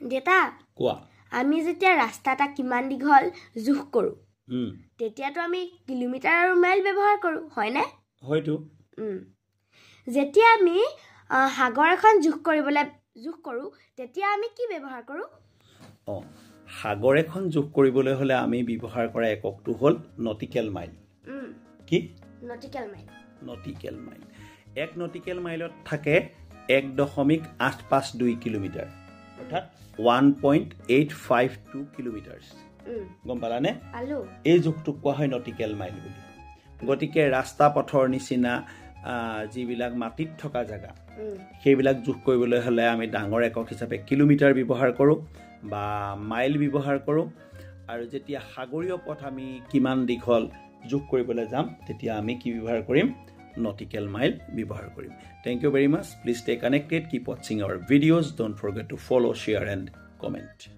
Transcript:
দেতা কোৱা আমি যেতিয়া ৰাস্তাটা কিমান দীঘল জোখ কৰো তেতিয়াতো আমি কিলোমিটাৰ আৰু মাইল ব্যৱহাৰ কৰো হয়নে হয়তো যেতিয়া আমি সাগৰ এখন জোখ কৰো তেতিয়া আমি কি ব্যৱহাৰ কৰো সাগৰ এখন জোখ কৰিবলৈ হলে আমি ব্যৱহাৰ কৰা এককটো হ'ল নটিকেল মাইল কি নটিকেল মাইল 1 নটিকেল মাইলত থাকে 1.852 কিলোমিটাৰ অৰ্থাৎ 1.852 কিলোমিটাৰ গম পালানে এই জোখটোক কোৱা হয় নটিকেল মাইল বুলি গতিকে ৰাস্তা পথৰ নিচিনা যিবিলাক মাটিত থকা জায়গা সেইবিলাক জোখ কৰিবলৈ হলে আমি ডাঙৰ একক হিচাপে কিলোমিটাৰ ব্যৱহাৰ কৰো বা মাইল ব্যৱহাৰ কৰো আৰু যেতিয়া সাগৰীয় পথ আমি কিমান দীঘল জোখ কৰিবলৈ যাম তেতিয়া আমি কি ব্যৱহাৰ কৰিম nautical mile ব্যৱহাৰ কৰিম thank you very much please stay connected keep watching our videos don't forget to follow share and comment